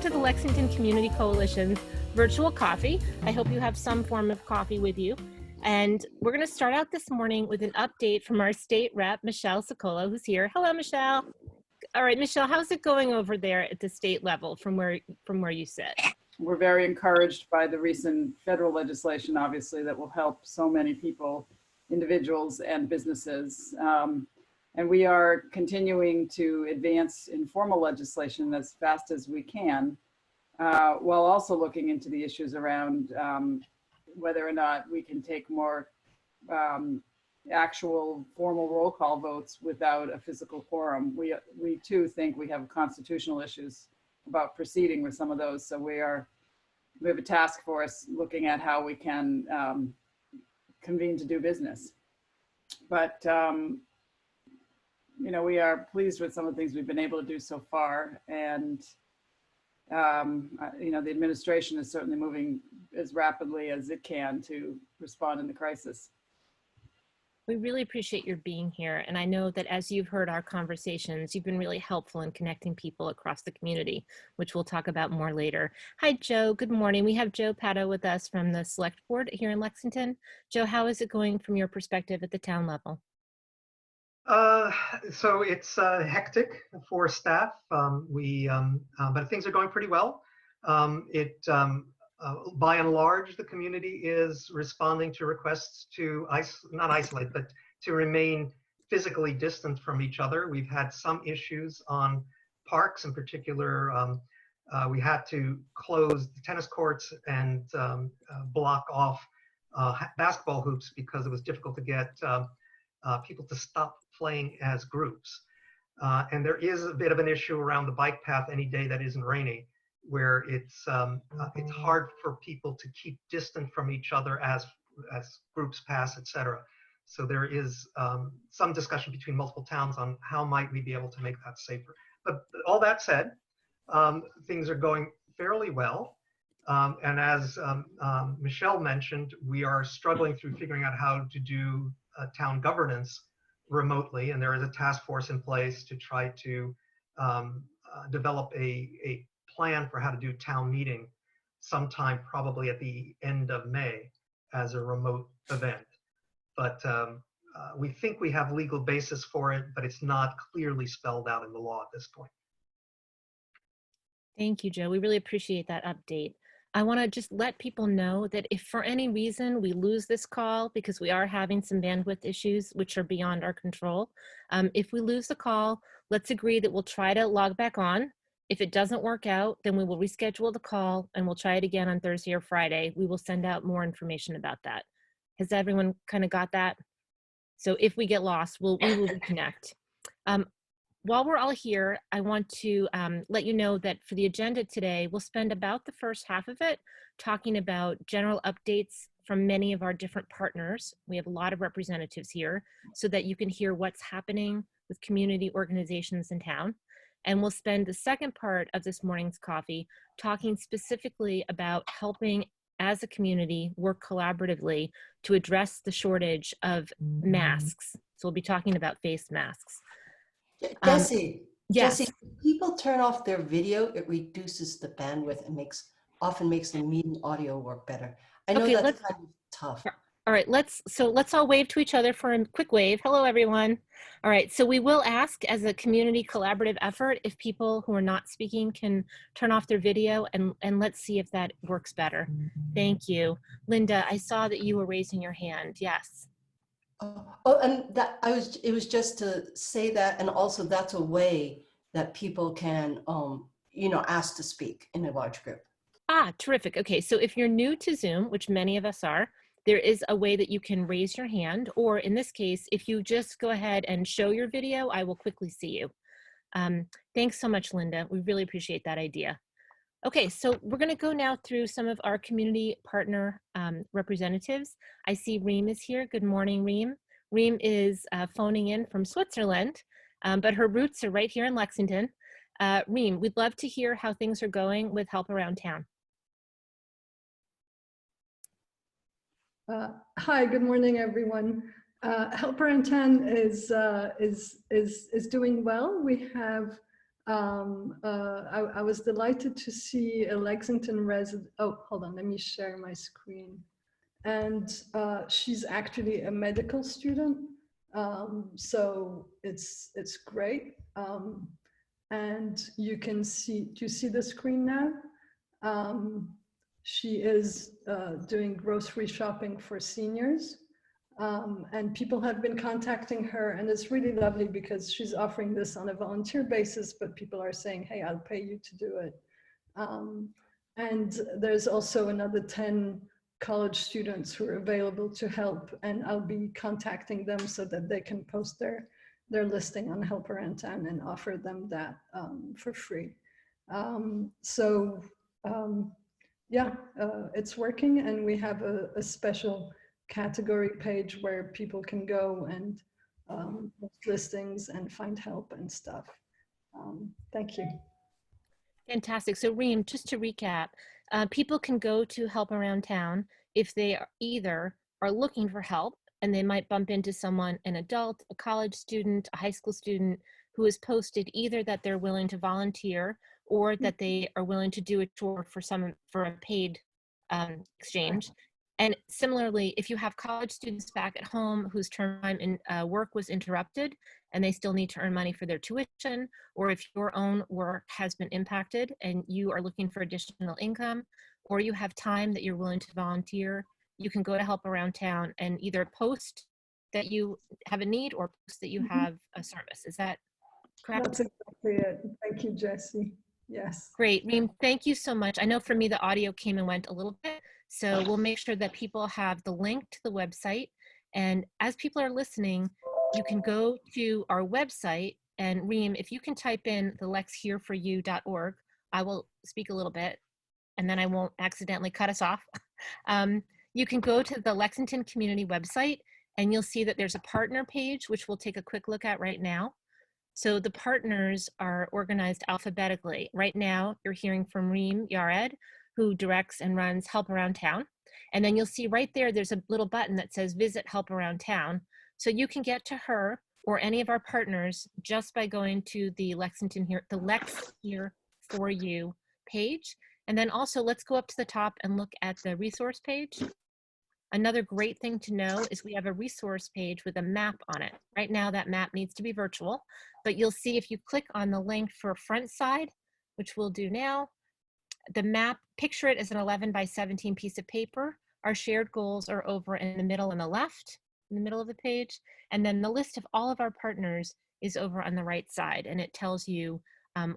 to the Lexington Community Coalition's virtual coffee. I hope you have some form of coffee with you. And we're going to start out this morning with an update from our state rep, Michelle Ciccolo, who's here. Hello, Michelle. All right, Michelle, how's it going over there at the state level from where you sit? We're very encouraged by the recent federal legislation, obviously, that will help so many people, individuals and businesses. And we are continuing to advance informal legislation as fast as we can, while also looking into the issues around whether or not we can take more actual formal roll call votes without a physical quorum. We too think we have constitutional issues about proceeding with some of those. So we have a task force looking at how we can convene to do business. But you know, we are pleased with some of the things we've been able to do so far, and you know, the administration is certainly moving as rapidly as it can to respond in the crisis. We really appreciate your being here. And I know that as you've heard our conversations, you've been really helpful in connecting people across the community, which we'll talk about more later. Hi, Joe. Good morning. We have Joe Pato with us from the Select Board here in Lexington. Joe, how is it going from your perspective at the town level? So it's hectic for staff. But things are going pretty well. By and large, the community is responding to requests to not isolate, but to remain physically distant from each other. We've had some issues on parks in particular. We had to close the tennis courts and block off basketball hoops because it was difficult to get people to stop playing as groups. And there is a bit of an issue around the bike path any day that isn't rainy, where it's hard for people to keep distant from each other as groups pass, etc. So there is some discussion between multiple towns on how might we be able to make that safer. But all that said, things are going fairly well. And as Michelle mentioned, we are struggling through figuring out how to do town governance remotely, and there is a task force in place to try to develop a plan for how to do town meeting sometime probably at the end of May as a remote event. But we think we have legal basis for it, but it's not clearly spelled out in the law at this point. Thank you, Joe. We really appreciate that update. I want to just let people know that if for any reason we lose this call, because we are having some bandwidth issues which are beyond our control, if we lose the call, let's agree that we'll try to log back on. If it doesn't work out, then we will reschedule the call and we'll try it again on Thursday or Friday. We will send out more information about that. Has everyone kind of got that? So if we get lost, we will reconnect. While we're all here, I want to let you know that for the agenda today, we'll spend about the first half of it talking about general updates from many of our different partners. We have a lot of representatives here so that you can hear what's happening with community organizations in town. And we'll spend the second part of this morning's coffee talking specifically about helping as a community work collaboratively to address the shortage of masks. So we'll be talking about face masks. Jessie, yes. Jessie, if people turn off their video, it reduces the bandwidth and often makes the meeting audio work better. I know that's kind of tough. All right, let's all wave to each other for a quick wave. Hello, everyone. All right, so we will ask as a community collaborative effort if people who are not speaking can turn off their video, and let's see if that works better. Thank you. Linda, I saw that you were raising your hand. Yes. Oh, and it was just to say that, and also that's a way that people can, you know, ask to speak in a large group. Ah, terrific. Okay, so if you're new to Zoom, which many of us are, there is a way that you can raise your hand, or in this case, if you just go ahead and show your video, I will quickly see you. Thanks so much, Linda. We really appreciate that idea. Okay, so we're gonna go now through some of our community partner representatives. I see Reem is here. Good morning, Reem. Reem is phoning in from Switzerland, but her roots are right here in Lexington. Reem, we'd love to hear how things are going with Help Around Town. Hi, good morning, everyone. Help Around Town is doing well. We have I was delighted to see a Lexington resident. Oh, hold on, let me share my screen. And she's actually a medical student, so it's great. And you can see, do you see the screen now? She is doing grocery shopping for seniors. And people have been contacting her, and it's really lovely because she's offering this on a volunteer basis, but people are saying, hey, I'll pay you to do it. And there's also another 10 college students who are available to help, and I'll be contacting them so that they can post their listing on Help Around Town and offer them that for free. Yeah, it's working, and we have a special category page where people can go and post listings and find help and stuff. Thank you. Fantastic. So Reem, just to recap, people can go to Help Around Town if they either are looking for help and they might bump into someone, an adult, a college student, a high school student who has posted either that they're willing to volunteer or that they are willing to do a tour for a paid exchange. And similarly, if you have college students back at home whose term time in work was interrupted and they still need to earn money for their tuition, or if your own work has been impacted and you are looking for additional income, or you have time that you're willing to volunteer, you can go to Help Around Town and either post that you have a need or post that you have a service. Is that correct? That's exactly it. Thank you, Jessie. Yes. Great, Reem, thank you so much. I know for me, the audio came and went a little bit, so we'll make sure that people have the link to the website. And as people are listening, you can go to our website, and Reem, if you can type in the lexhereforyou.org, I will speak a little bit, and then I won't accidentally cut us off. You can go to the Lexington Community website, and you'll see that there's a partner page, which we'll take a quick look at right now. So the partners are organized alphabetically. Right now, you're hearing from Reem Yared, who directs and runs Help Around Town. And then you'll see right there, there's a little button that says Visit Help Around Town. So you can get to her or any of our partners just by going to the the Lex Here For You page. And then also let's go up to the top and look at the resource page. Another great thing to know is we have a resource page with a map on it. Right now that map needs to be virtual, but you'll see if you click on the link for front side, which we'll do now, the map, picture it as an 11 by 17 piece of paper. Our shared goals are over in the middle on the left, in the middle of the page. And then the list of all of our partners is over on the right side, and it tells you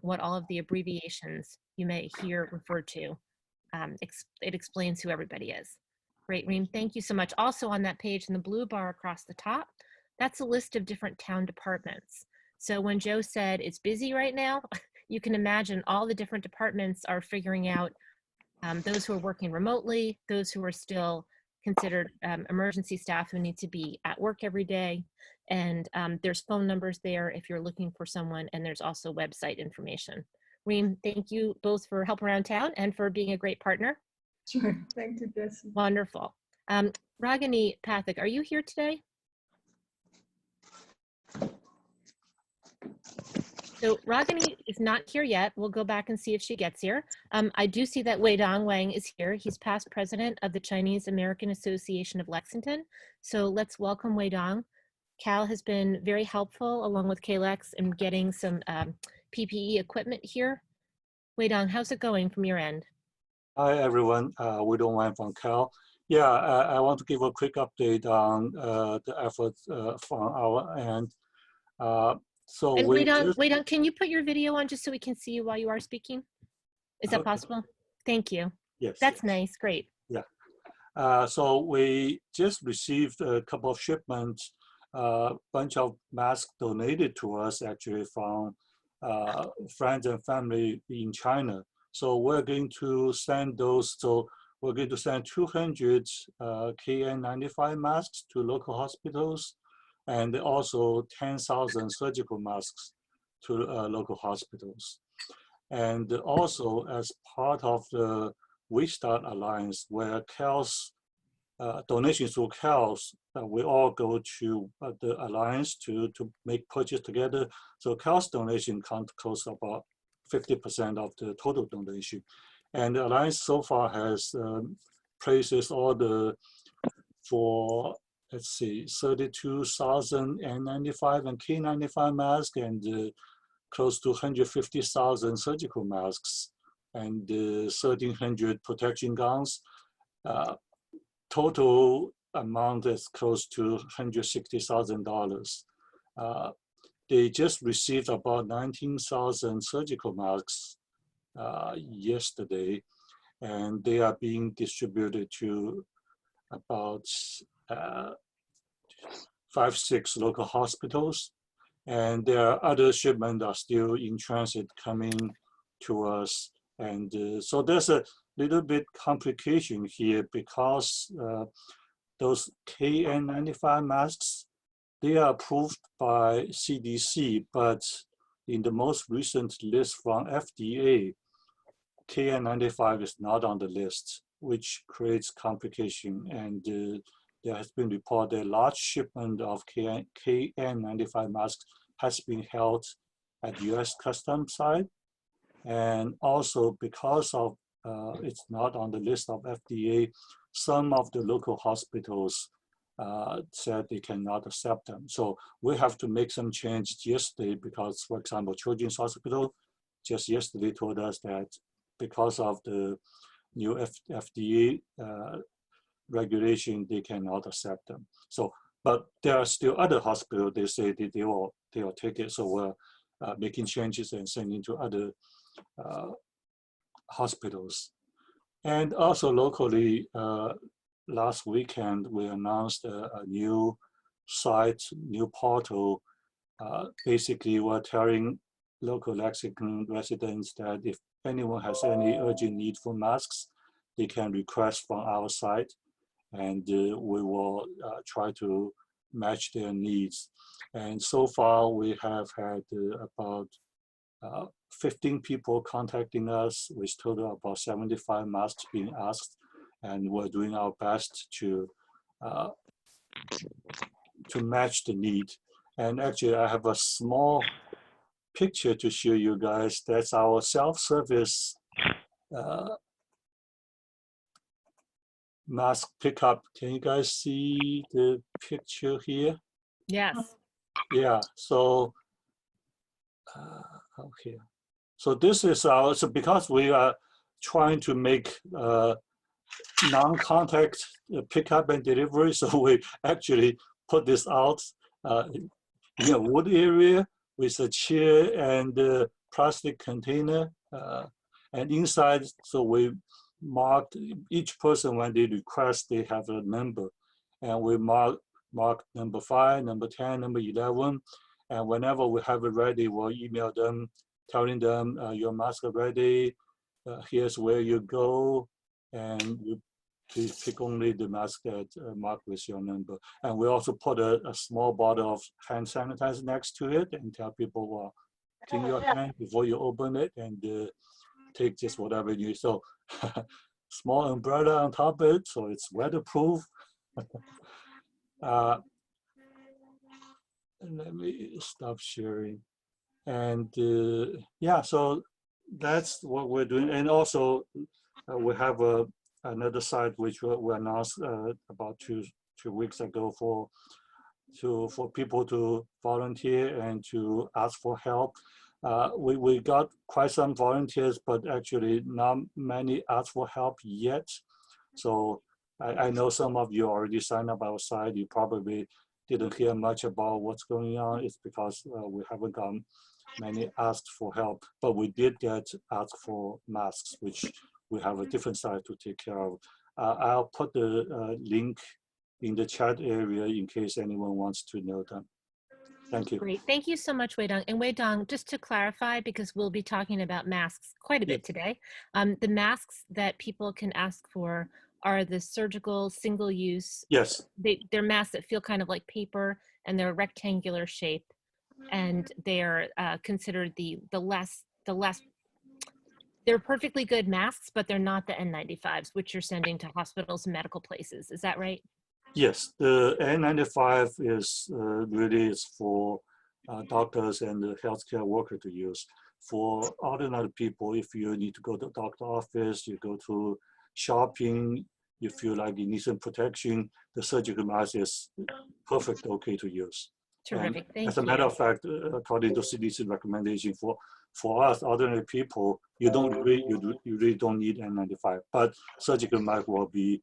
what all of the abbreviations you may hear referred to. It explains who everybody is. Great, Reem, thank you so much. Also on that page in the blue bar across the top, that's a list of different town departments. So when Joe said it's busy right now, you can imagine all the different departments are figuring out those who are working remotely, those who are still considered emergency staff who need to be at work every day. And there's phone numbers there if you're looking for someone, and there's also website information. Reem, thank you both for Help Around Town and for being a great partner. Sure. Thank you, Jessie. Wonderful. Ragini Pathak, are you here today? So Ragini is not here yet. We'll go back and see if she gets here. I do see that Weidong Wang is here. He's past president of the Chinese American Association of Lexington. So let's welcome Weidong. Cal has been very helpful along with KLEX in getting some PPE equipment here. Weidong, how's it going from your end? Hi everyone, Weidong Wang from Cal. Yeah, I want to give a quick update on the efforts from our end. And Weidong, can you put your video on just so we can see you while you are speaking? Is that possible? Thank you. Yes. That's nice, great. Yeah. So we just received a couple of shipments, a bunch of masks donated to us actually from friends and family in China. So we're going to send those. So we're going to send 200 KN95 masks to local hospitals, and also 10,000 surgical masks to local hospitals. And also as part of the We Start Alliance, where CAL's donations through CALS, we all go to the Alliance to make purchase together. So CALS donation comes close to about 50% of the total donation. And the Alliance so far has places order for, let's see, 32,000 N95 and K95 masks and close to 150,000 surgical masks and 1,300 protection gowns. Total amount is close to $160,000. They just received about 19,000 surgical masks yesterday, and they are being distributed to about 5-6 local hospitals. And there are other shipments are still in transit coming to us. And so there's a little bit complication here because those KN95 masks, they are approved by CDC, but in the most recent list from FDA, KN95 is not on the list, which creates complication. And there has been reported a large shipment of KN95 masks has been held at US Customs side. And also because of it's not on the list of FDA, some of the local hospitals said they cannot accept them. So we have to make some change yesterday because, for example, Children's Hospital just yesterday told us that because of the new FDA regulation, they cannot accept them. So, but there are still other hospitals, they say that they will take it. So we're making changes and sending to other hospitals. And also locally, last weekend, we announced a new site, new portal. Basically, we're telling local Lexington residents that if anyone has any urgent need for masks, they can request from our site, and we will try to match their needs. And so far, we have had about 15 people contacting us with total about 75 masks being asked, and we're doing our best to match the need. And actually, I have a small picture to show you guys. That's our self-service mask pickup. Can you guys see the picture here? Yes. Yeah. So okay. So this is our, so because we are trying to make non-contact pickup and delivery, so we actually put this out in a wood area with a chair and a plastic container, and inside, so we marked each person when they request, they have a number, and we mark number 5, number 10, number 11, and whenever we have it ready, we'll email them, telling them your mask are ready, here's where you go, and you please pick only the mask that marked with your number. And we also put a small bottle of hand sanitizer next to it and tell people, well, clean your hand before you open it and take just whatever you need. So small umbrella on top of it, so it's weatherproof. Let me stop sharing. And yeah, so that's what we're doing. And also we have another site which we announced about two weeks ago for people to volunteer and to ask for help. We got quite some volunteers, but actually not many asked for help yet. So I know some of you already signed up our site. You probably didn't hear much about what's going on. It's because we haven't gotten many asked for help, but we did get asked for masks, which we have a different site to take care of. I'll put the link in the chat area in case anyone wants to know them. Thank you. Great. Thank you so much, Wei-Dong. And Wei-Dong, just to clarify, because we'll be talking about masks quite a bit today, the masks that people can ask for are the surgical single-use. Yes. They're masks that feel kind of like paper, and they're rectangular shape, and they're considered the less they're perfectly good masks, but they're not the N95s, which you're sending to hospitals and medical places. Is that right? Yes, the N95 is really is for doctors and the healthcare worker to use. For ordinary people, if you need to go to the doctor office, you go to shopping, you feel like you need some protection, the surgical mask is perfect, okay to use. Terrific. And Thank as a matter you. of fact, according to CDC recommendation for us ordinary people, you really don't need N95, but surgical mask will be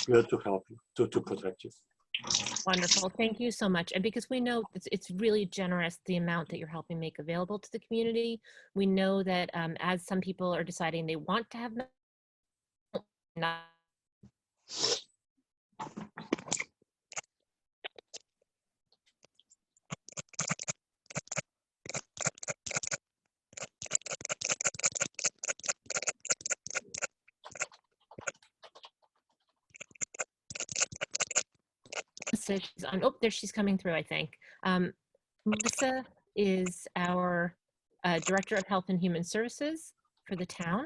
good to help you to protect you. Wonderful. Thank you so much. And because we know it's really generous, the amount that you're helping make available to the community. We know that as some people are deciding they want to have not she's on, oh, there she's coming through, I think. Melissa is our Director of Health and Human Services for the town.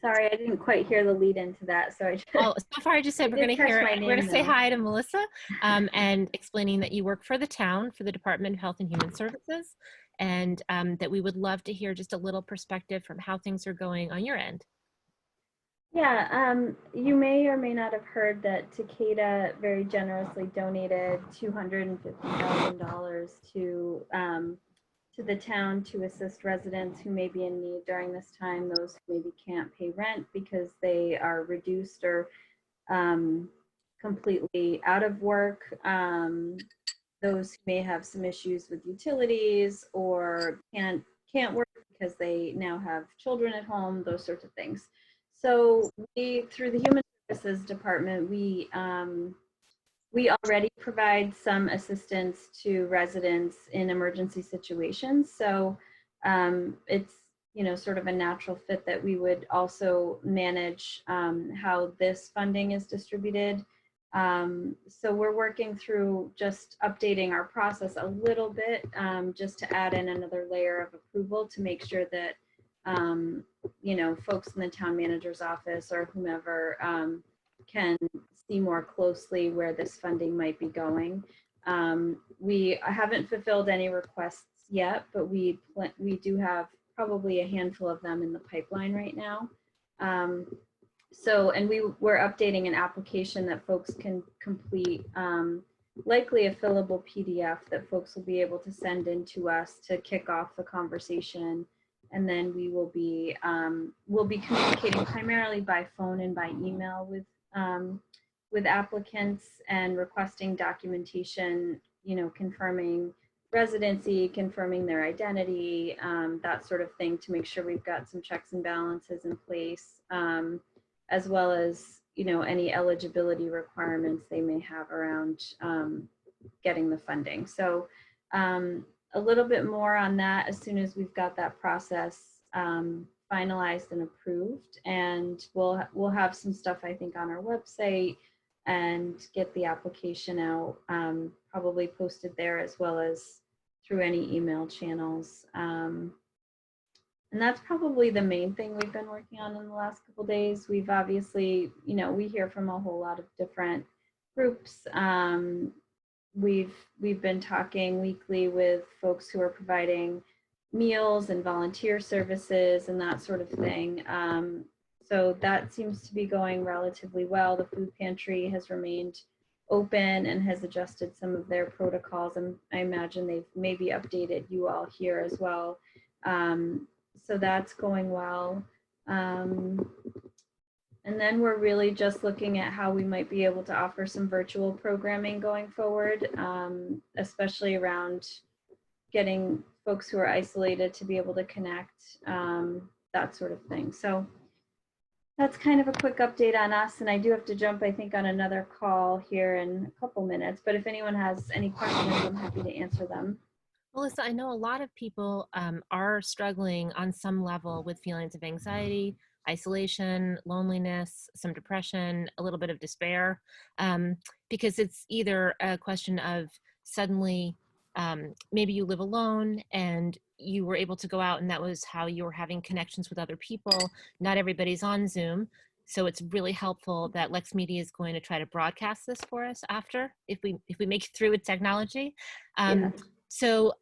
Sorry, I didn't quite hear the lead into that. So I just, Oh, so far I just said we're going to hear, we're going to say though. hi to Melissa and explaining that you work for the town, for the Department of Health and Human Services, and that we would love to hear just a little perspective from how things are going on your end. Yeah, you may or may not have heard that Takeda very generously donated $250,000 to the town to assist residents who may be in need during this time, those who maybe can't pay rent because they are reduced or completely out of work, those who may have some issues with utilities or can't work because they now have children at home, those sorts of things. So we, through the Human Services Department, we already provide some assistance to residents in emergency situations. So it's, you know, sort of a natural fit that we would also manage how this funding is distributed. So we're working through just updating our process a little bit, just to add in another layer of approval to make sure that you know, folks in the town manager's office or whomever can see more closely where this funding might be going. We haven't fulfilled any requests yet, but we do have probably a handful of them in the pipeline right now. So, and we're updating an application that folks can complete, likely a fillable PDF that folks will be able to send in to us to kick off the conversation. And then we will be we'll be communicating primarily by phone and by email with applicants and requesting documentation, you know, confirming residency, confirming their identity, that sort of thing, to make sure we've got some checks and balances in place, as well as, you know, any eligibility requirements they may have around getting the funding. So a little bit more on that as soon as we've got that process finalized and approved, and we'll have some stuff, I think, on our website and get the application out, probably posted there as well as through any email channels. And that's probably the main thing we've been working on in the last couple of days. We've obviously, you know, we hear from a whole lot of different groups. We've been talking weekly with folks who are providing meals and volunteer services and that sort of thing. So that seems to be going relatively well. The food pantry has remained open and has adjusted some of their protocols, and I imagine they've maybe updated you all here as well. So that's going well. And then we're really just looking at how we might be able to offer some virtual programming going forward, especially around getting folks who are isolated to be able to connect, that sort of thing. So that's kind of a quick update on us. And I do have to jump, I think, on another call here in a couple minutes. But if anyone has any questions, I'm happy to answer them. Melissa, I know a lot of people are struggling on some level with feelings of anxiety, isolation, loneliness, some depression, a little bit of despair, because it's either a question of suddenly maybe you live alone and you were able to go out and that was how you were having connections with other people. Not everybody's on Zoom. So it's really helpful that LexMedia is going to try to broadcast this for us after, if we make it through with technology. Yeah. So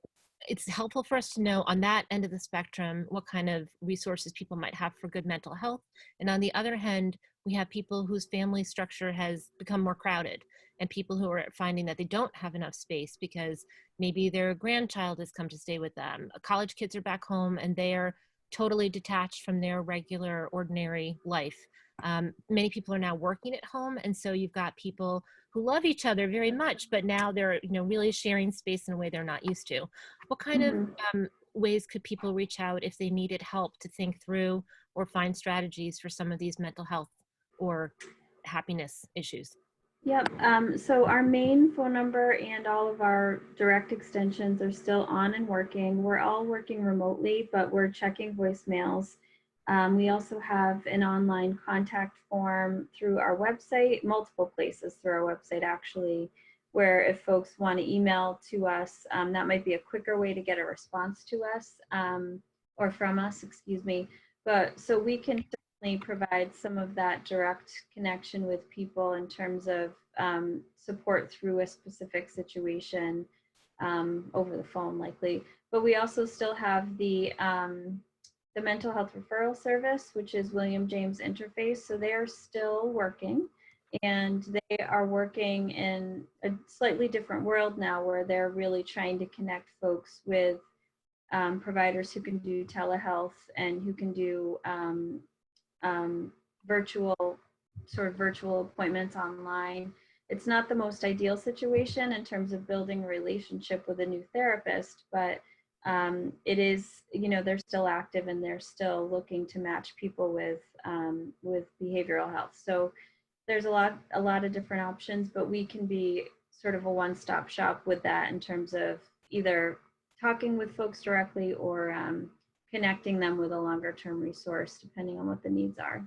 it's helpful for us to know on that end of the spectrum what kind of resources people might have for good mental health. And on the other hand, we have people whose family structure has become more crowded, and people who are finding that they don't have enough space because maybe their grandchild has come to stay with them. College kids are back home and they are totally detached from their regular, ordinary life. Many people are now working at home, and so you've got people who love each other very much, but now they're really sharing space in a way they're not used to. What kind of ways could people reach out if they needed help to think through or find strategies for some of these mental health or happiness issues? Yep. So our main phone number and all of our direct extensions are still on and working. We're all working remotely, but we're checking voicemails. We also have an online contact form through our website, multiple places through our website actually, where if folks want to email to us, that might be a quicker way to get a response to us or from us, excuse me. But so we can certainly provide some of that direct connection with people in terms of support through a specific situation over the phone likely. But we also still have the mental health referral service, which is William James Interface. So they are still working, and they are working in a slightly different world now where they're really trying to connect folks with providers who can do telehealth and who can do virtual appointments online. It's not the most ideal situation in terms of building a relationship with a new therapist, but it is, they're still active and they're still looking to match people with behavioral health. So there's a lot of different options, but we can be sort of a one-stop shop with that in terms of either talking with folks directly or connecting them with a longer-term resource, depending on what the needs are.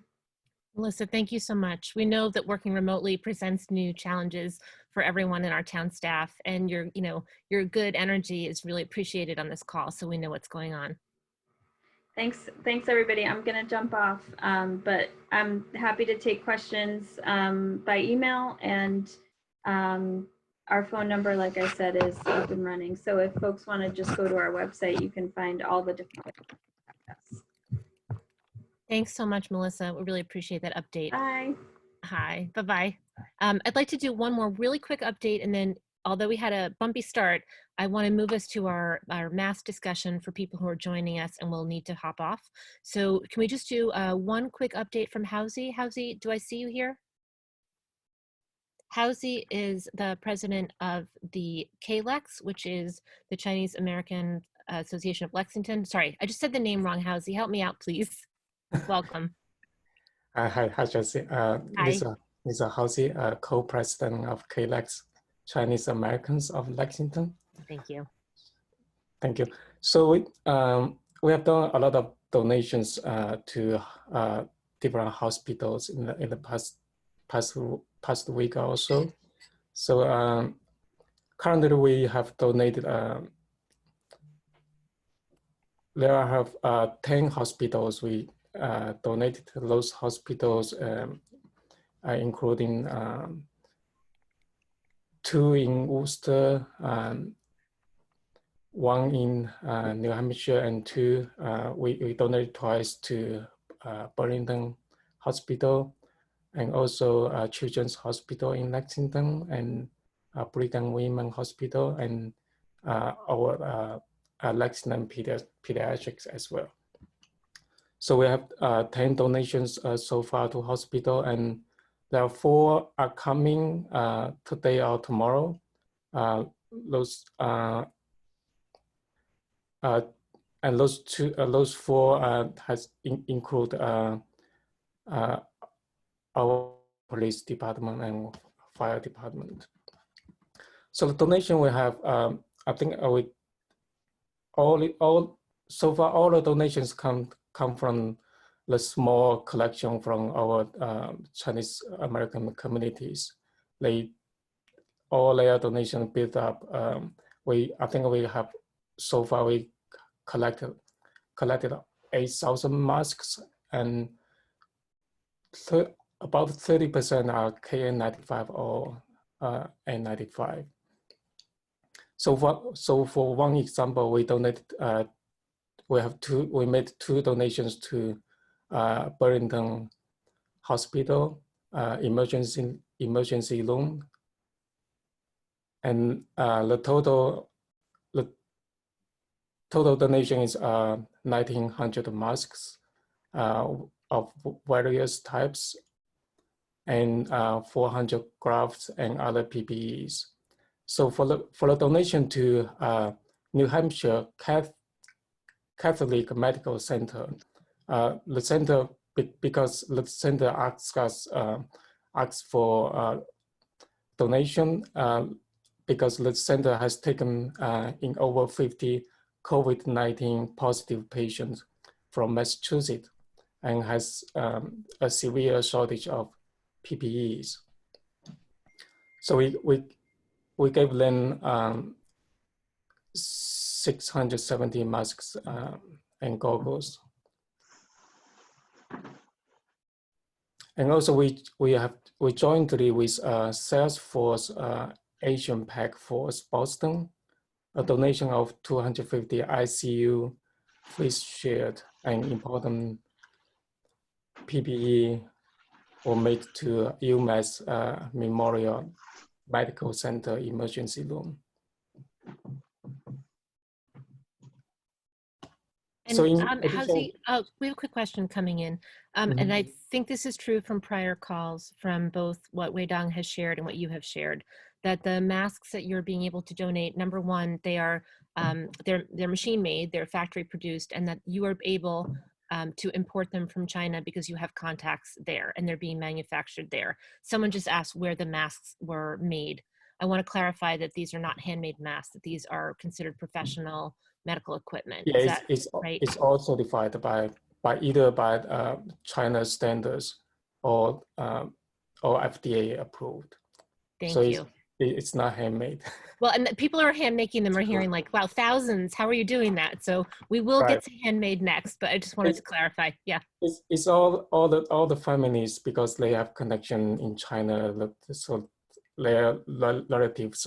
Melissa, thank you so much. We know that working remotely presents new challenges for everyone in our town staff, and your good energy is really appreciated on this call, so we know what's going on. Thanks everybody. I'm gonna jump off, but I'm happy to take questions by email, and our phone number, like I said, is up and running. So if folks want to just go to our website, you can find all the different ways to contact us. Thanks so much, Melissa. We really appreciate that update. Bye. Hi, bye-bye. I'd like to do one more really quick update, and then although we had a bumpy start, I want to move us to our mass discussion for people who are joining us and will need to hop off. So can we just do one quick update from Hausi? Hausi, do I see you here? Hausi is the president of the KLEX, which is the Chinese American Association of Lexington. Sorry, I just said the name wrong, Hausi. Help me out, please. Welcome. Hi, Jessie. This is Hausi, co-president of KLEX, Chinese Americans of Lexington. Thank you. Thank you. So we have done a lot of donations to different hospitals in the past week or so. So currently we have donated. There are 10 hospitals we donated to those hospitals, including 2 in Worcester, 1 in New Hampshire, and 2 we donated twice to Burlington Hospital, and also Children's Hospital in Lexington, and Brigham Women Hospital, and our Lexington Pediatrics as well. So we have 10 donations so far to hospital, and there are 4 are coming today or tomorrow. Those 4 has include our police department and fire department. So the donation we have, I think so far all the donations come from the small collection from our Chinese American communities. All their donations build up I think we have, so far we collected 8,000 masks, and about 30% are KN95 or N95. So for one example, we donated, we made 2 donations to Burlington Hospital emergency room, and the total donation is 1,900 masks of various types, and 400 gloves and other PPEs. So for the donation to New Hampshire Catholic Medical Center, the center, because the center asks for donation, because the center has taken in over 50 COVID-19 positive patients from Massachusetts and has a severe shortage of PPEs. So we gave them 670 masks and goggles. And also we jointly with Salesforce Asian Pac Force Boston, a donation of 250 ICU face shield and important PPE were made to UMass Memorial Medical Center emergency room. And So we have a quick question coming in. And I think this is true from prior calls from both what Wei Dong has shared and what you have shared, that the masks that you're being able to donate, number one, they are, they're machine made, they're factory produced, and that you are able to import them from China because you have contacts there and they're being manufactured there. Someone just asked where the masks were made. I want to clarify that these are not handmade masks, that these are considered professional medical equipment. Yeah, right? It's all certified by either by China standards or FDA approved. Thank you. It's not handmade. Well, and people who are hand making them are hearing like, wow, thousands, how are you doing that? So we will get to handmade next, but I just wanted to clarify. Yeah. It's all the families, because they have connection in China, so their relatives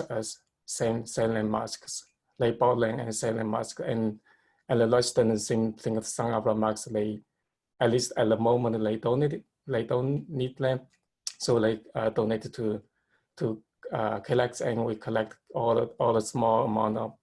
selling masks. They bought them and selling masks, and the resident same thing. Some of the masks, they, at least at the moment, they don't need them, so they donated to collect, and we collect all the small amount of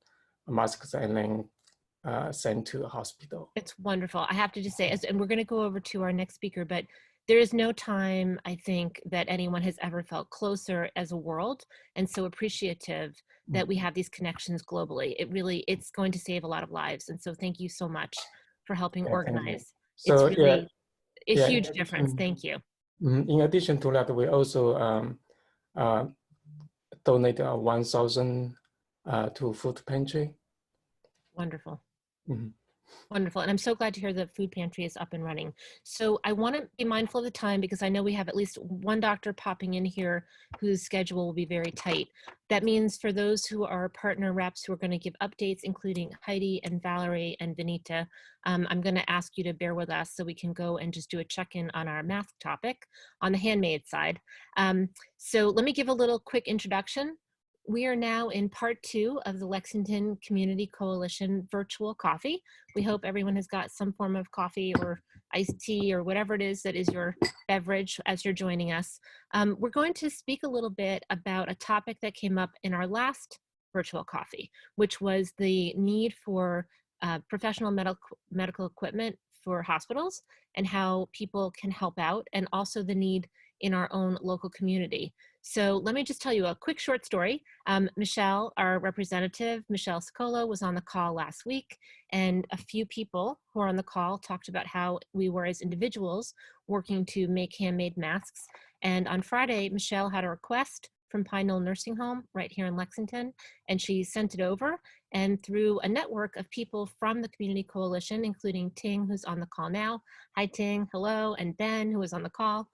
masks and then send to a hospital. It's wonderful. I have to just say, and we're going to go over to our next speaker, but there is no time, I think, that anyone has ever felt closer as a world and so appreciative that we have these connections globally. It's going to save a lot of lives. And so thank you so much for helping organize. So, it's really a huge difference. Thank you. In addition to that, we also donated 1,000 to food pantry. Wonderful. Wonderful. And I'm so glad to hear the food pantry is up and running. So I want to be mindful of the time, because I know we have at least one doctor popping in here whose schedule will be very tight. That means for those who are partner reps who are going to give updates, including Heidi and Valerie and Vinita, I'm going to ask you to bear with us so we can go and just do a check-in on our mask topic on the handmade side. So let me give a little quick introduction. We are now in part 2 of the Lexington Community Coalition virtual coffee. We hope everyone has got some form of coffee or iced tea or whatever it is that is your beverage as you're joining us. We're going to speak a little bit about a topic that came up in our last virtual coffee, which was the need for professional medical equipment for hospitals and how people can help out, and also the need in our own local community. So let me just tell you a quick short story. Michelle, our representative, Michelle Ciccolo, was on the call last week, and a few people who are on the call talked about how we were as individuals working to make handmade masks. And on Friday, Michelle had a request from Pine Knoll Nursing Home right here in Lexington, and she sent it over. And through a network of people from the Community Coalition, including Ting, who's on the call now. Hi, Ting, hello, and Ben, who is on the call.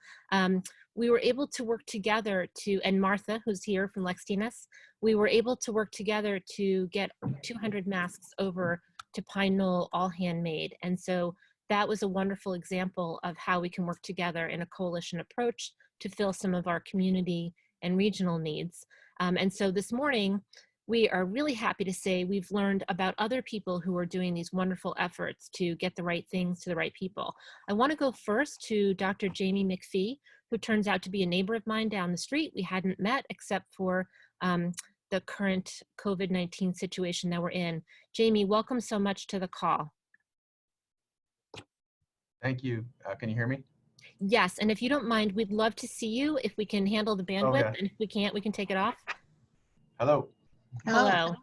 we were able to work together to, and Martha, who's here from Lextinas, we were able to work together to get 200 masks over to Pine Knoll, all handmade. And so that was a wonderful example of how we can work together in a coalition approach to fill some of our community and regional needs. And so this morning, we are really happy to say we've learned about other people who are doing these wonderful efforts to get the right things to the right people. I want to go first to Dr. Jamie Mixi, who turns out to be a neighbor of mine down the street. We hadn't met except for the current COVID-19 situation that we're in. Jamie, welcome so much to the call. Thank you. Can you hear me? Yes, and if you don't mind, we'd love to see you if we can handle the bandwidth, yeah. and if we can't, we can take it off. Hello. Hello.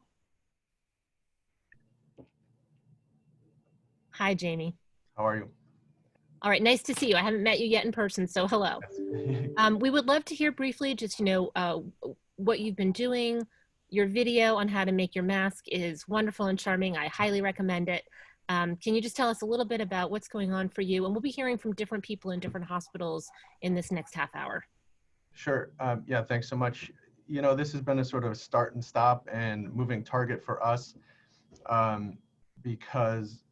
Hi, Jamie. How are you? All right, nice to see you. I haven't met you yet in person, so hello. We would love to hear briefly just, what you've been doing. Your video on how to make your mask is wonderful and charming. I highly recommend it. Can you just tell us a little bit about what's going on for you? And we'll be hearing from different people in different hospitals in this next half hour. Sure. Yeah, thanks so much. This has been a sort of start and stop and moving target for us because,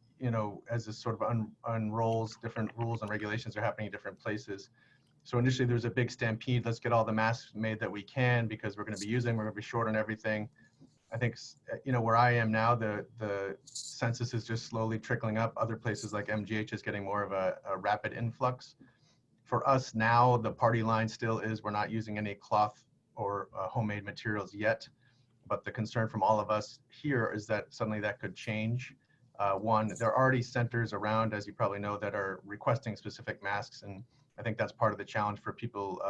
as this sort of unrolls, different rules and regulations are happening in different places. So initially there was a big stampede. Let's get all the masks made that we can because we're going to be short on everything. I think, where I am now, the census is just slowly trickling up. Other places like MGH is getting more of a rapid influx. For us now, the party line still is we're not using any cloth or homemade materials yet. But the concern from all of us here is that suddenly that could change. One, there are already centers around, as you probably know, that are requesting specific masks. And I think that's part of the challenge for people,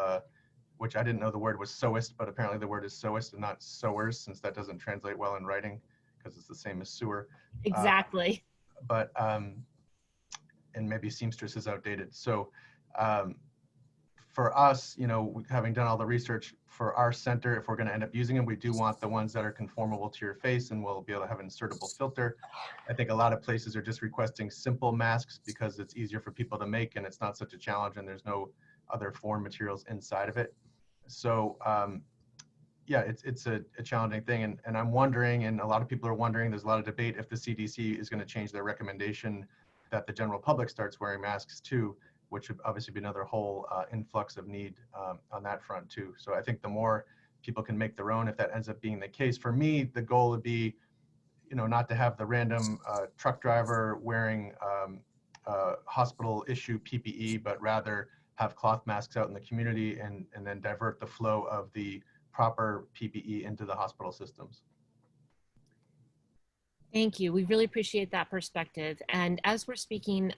which I didn't know the word was sewist, but apparently the word is sewist and not sewers, since that doesn't translate well in writing because it's the same as sewer. Exactly. And maybe seamstress is outdated. So for us, having done all the research for our center, if we're going to end up using them, we do want the ones that are conformable to your face and we'll be able to have an insertable filter. I think a lot of places are just requesting simple masks because it's easier for people to make and it's not such a challenge and there's no other foreign materials inside of it. So yeah, it's a challenging thing. And I'm wondering, and a lot of people are wondering, there's a lot of debate if the CDC is going to change their recommendation that the general public starts wearing masks too, which would obviously be another whole influx of need on that front too. So I think the more people can make their own, if that ends up being the case, for me, the goal would be, not to have the random truck driver wearing hospital issue PPE, but rather have cloth masks out in the community and then divert the flow of the proper PPE into the hospital systems. Thank you. We really appreciate that perspective. And as we're speaking,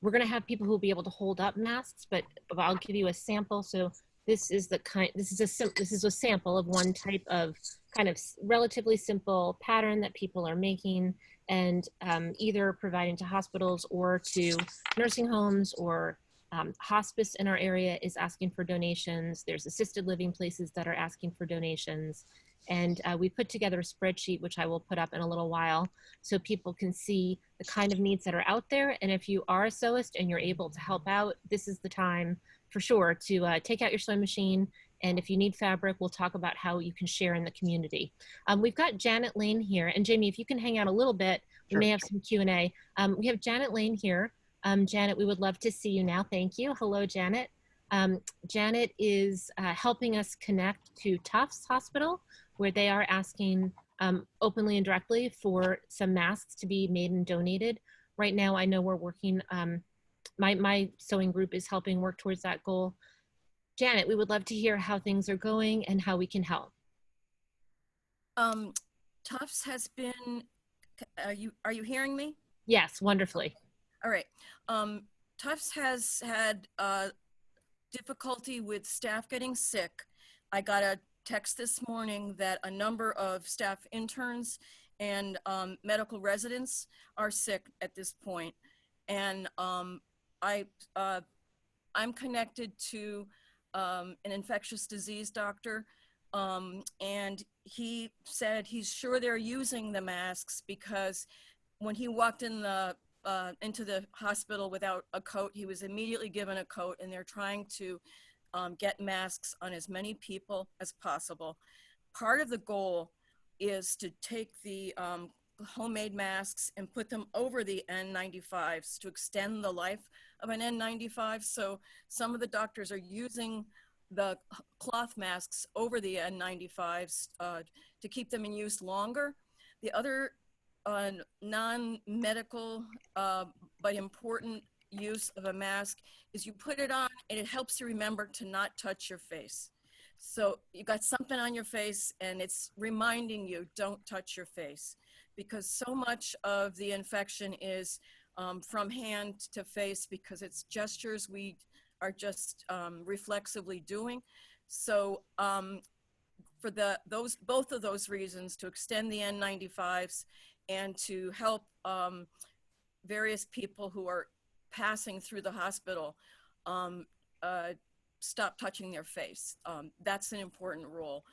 we're going to have people who will be able to hold up masks, but I'll give you a sample. So this is a sample of one type of kind of relatively simple pattern that people are making and either providing to hospitals or to nursing homes or hospice in our area is asking for donations. There's assisted living places that are asking for donations. And we put together a spreadsheet, which I will put up in a little while, so people can see the kind of needs that are out there. And if you are a sewist and you're able to help out, this is the time for sure to take out your sewing machine. And if you need fabric, we'll talk about how you can share in the community. We've got Janet Lane here. And Jamie, if you can hang out a little bit, we may have some Q&A. We have Janet Lane here. Janet, we would love to see you now. Thank you. Hello, Janet. Janet is helping us connect to Tufts Hospital, where they are asking openly and directly for some masks to be made and donated. Right now, I know we're working, my sewing group is helping work towards that goal. Janet, we would love to hear how things are going and how we can help. Tufts has been, are you hearing me? Yes, wonderfully. All right. Tufts has had difficulty with staff getting sick. I got a text this morning that a number of staff interns and medical residents are sick at this point. And I'm connected to an infectious disease doctor, and he said he's sure they're using the masks because when he walked in into the hospital without a coat, he was immediately given a coat, and they're trying to get masks on as many people as possible. Part of the goal is to take the homemade masks and put them over the N95s to extend the life of an N95. So some of the doctors are using the cloth masks over the N95s to keep them in use longer. The other non-medical but important use of a mask is you put it on and it helps you remember to not touch your face. So you got something on your face and it's reminding you, don't touch your face, because so much of the infection is from hand to face because it's gestures we are just reflexively doing. So for both of those reasons, to extend the N95s and to help various people who are passing through the hospital stop touching their face. That's an important rule.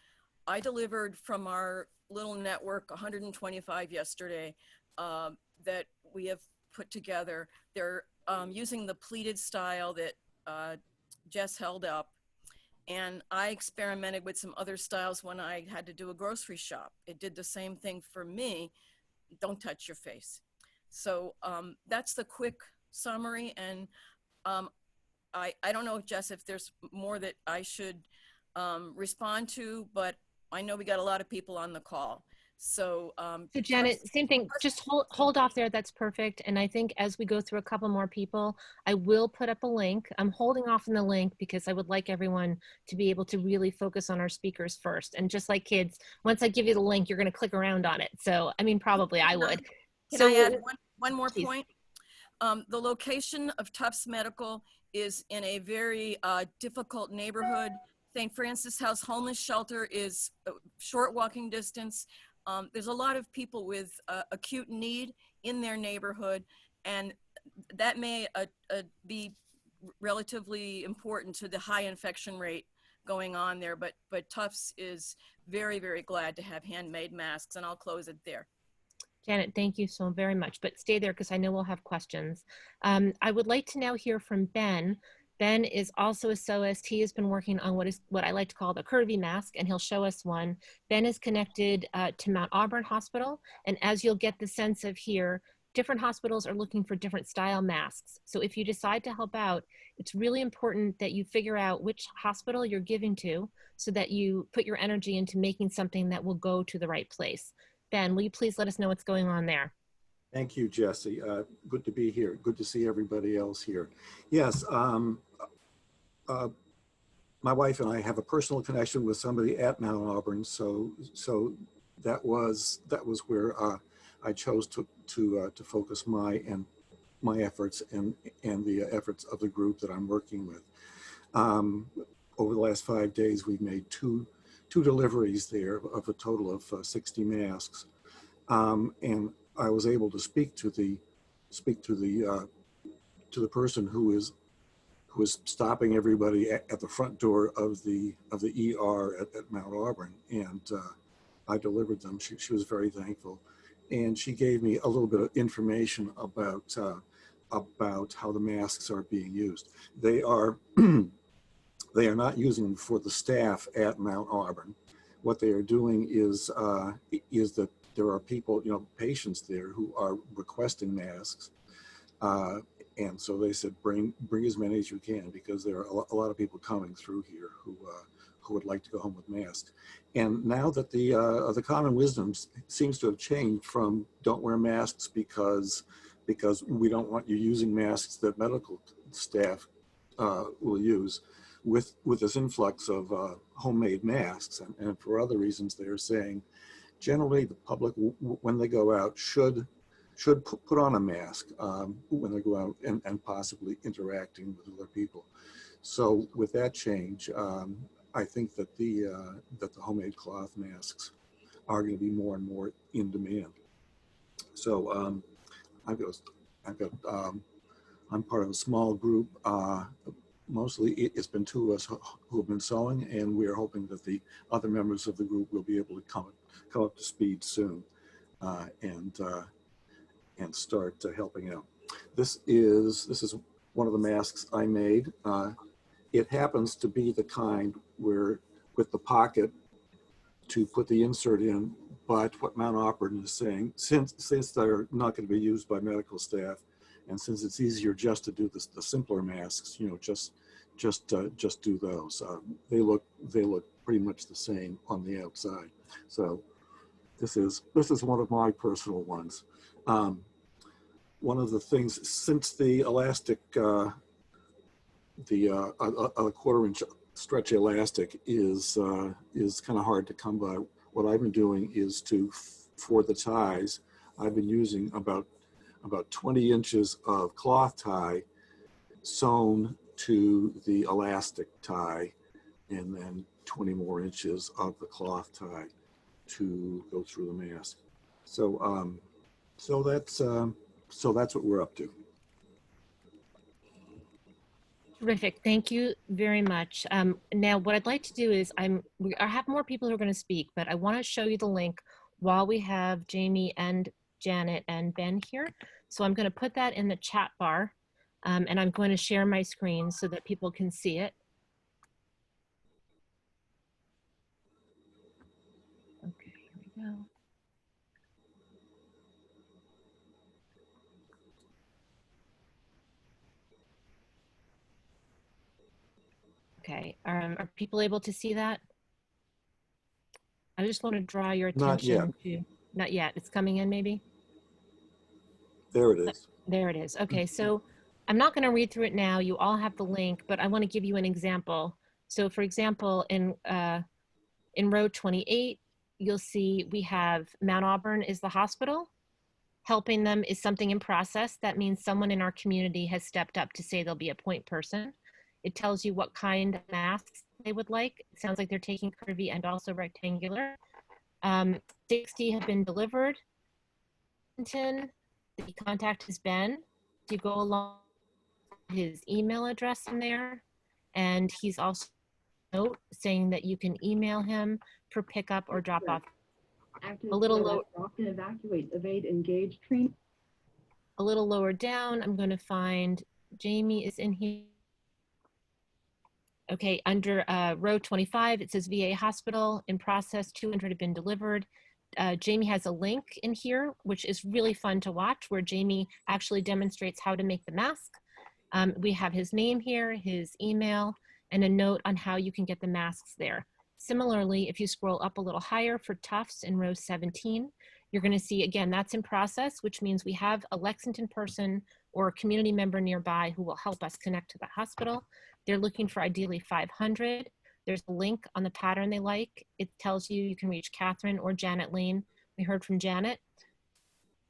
I delivered from our little network 125 yesterday that we have put together. They're using the pleated style that Jess held up. And I experimented with some other styles when I had to do a grocery shop. It did the same thing for me. Don't touch your face. So that's the quick summary. And I don't know, Jess, if there's more that I should respond to, but I know we got a lot of people on the call. So, so Janet, same thing, just hold off there. That's perfect. And I think as we go through a couple more people, I will put up a link. I'm holding off on the link because I would like everyone to be able to really focus on our speakers first. And just like kids, once I give you the link, you're going to click around on it. So, I mean, probably I would. Can I add one more point? The location of Tufts Medical is in a very difficult neighborhood. St. Francis House Homeless Shelter is a short walking distance. There's a lot of people with acute need in their neighborhood, and that may be relatively important to the high infection rate going on there, but Tufts is very, very glad to have handmade masks, and I'll close it there. Janet, thank you so very much, but stay there because I know we'll have questions. I would like to now hear from Ben. Ben is also a sewist. He has been working on what I like to call the curvy mask, and he'll show us one. Ben is connected to Mount Auburn Hospital, and as you'll get the sense of here, different hospitals are looking for different style masks. So if you decide to help out, it's really important that you figure out which hospital you're giving to so that you put your energy into making something that will go to the right place. Ben, will you please let us know what's going on there? Thank you, Jessie. Good to be here. Good to see everybody else here. Yes, my wife and I have a personal connection with somebody at Mount Auburn, so that was where I chose to focus my efforts and the efforts of the group that I'm working with. Over the last 5 days, we've made two deliveries there of a total of 60 masks, and I was able to speak to the person who is stopping everybody at the front door of the ER at Mount Auburn, and I delivered them. She was very thankful, and she gave me a little bit of information about how the masks are being used. They are they are not using them for the staff at Mount Auburn. What they are doing is that there are people, patients there who are requesting masks. And so they said, bring as many as you can, because there are a lot of people coming through here who would like to go home with masks. And now that the common wisdom seems to have changed from don't wear masks because we don't want you using masks that medical staff will use, with this influx of homemade masks and for other reasons, they're saying generally the public, when they go out, should put on a mask when they go out and possibly interacting with other people. So with that change, I think that the homemade cloth masks are going to be more and more in demand. So I'm part of a small group. Mostly it's been two of us who have been sewing, and we're hoping that the other members of the group will be able to come up to speed soon and start helping out. This is one of the masks I made. it happens to be the kind where with the pocket to put the insert in, but what Mount Auburn is saying, since they're not going to be used by medical staff, and since it's easier just to do the simpler masks, you know, just do those. They look pretty much the same on the outside. So this is one of my personal ones. One of the things, since the elastic, a quarter-inch stretch elastic is kind of hard to come by. What I've been doing is for the ties, I've been using about 20 inches of cloth tie sewn to the elastic tie, and then 20 more inches of the cloth tie to go through the mask. So so that's what we're up to. Terrific. Thank you very much. Now, what I'd like to do is I have more people who are going to speak, but I want to show you the link while we have Jamie and Janet and Ben here. So I'm going to put that in the chat bar, and I'm going to share my screen so that people can see it. Okay, here we go. Okay, are people able to see that? I just want to draw your attention not yet. It's coming in maybe? There it is. There it is. Okay, so I'm not going to read through it now. You all have the link, but I want to give you an example. So for example, in row 28, you'll see we have Mount Auburn is the hospital. Helping them is something in process. That means someone in our community has stepped up to say they'll be a point person. It tells you what kind of masks they would like. It sounds like they're taking curvy and also rectangular. 60 have been delivered. The contact has been. You go along his email address in there, and he's also a note saying that you can email him for pickup or drop off. A little lower. Often evacuate, evade, engage, train. A little lower down, I'm going to find Jamie is in here. Okay, under row 25, it says VA hospital in process, 200 have been delivered. Jamie has a link in here, which is really fun to watch, where Jamie actually demonstrates how to make the mask. We have his name here, his email, and a note on how you can get the masks there. Similarly, if you scroll up a little higher for Tufts in row 17, you're going to see, again, that's in process, which means we have a Lexington person or a community member nearby who will help us connect to the hospital. They're looking for ideally 500. There's a link on the pattern they like. It tells you you can reach Catherine or Janet Lane. We heard from Janet.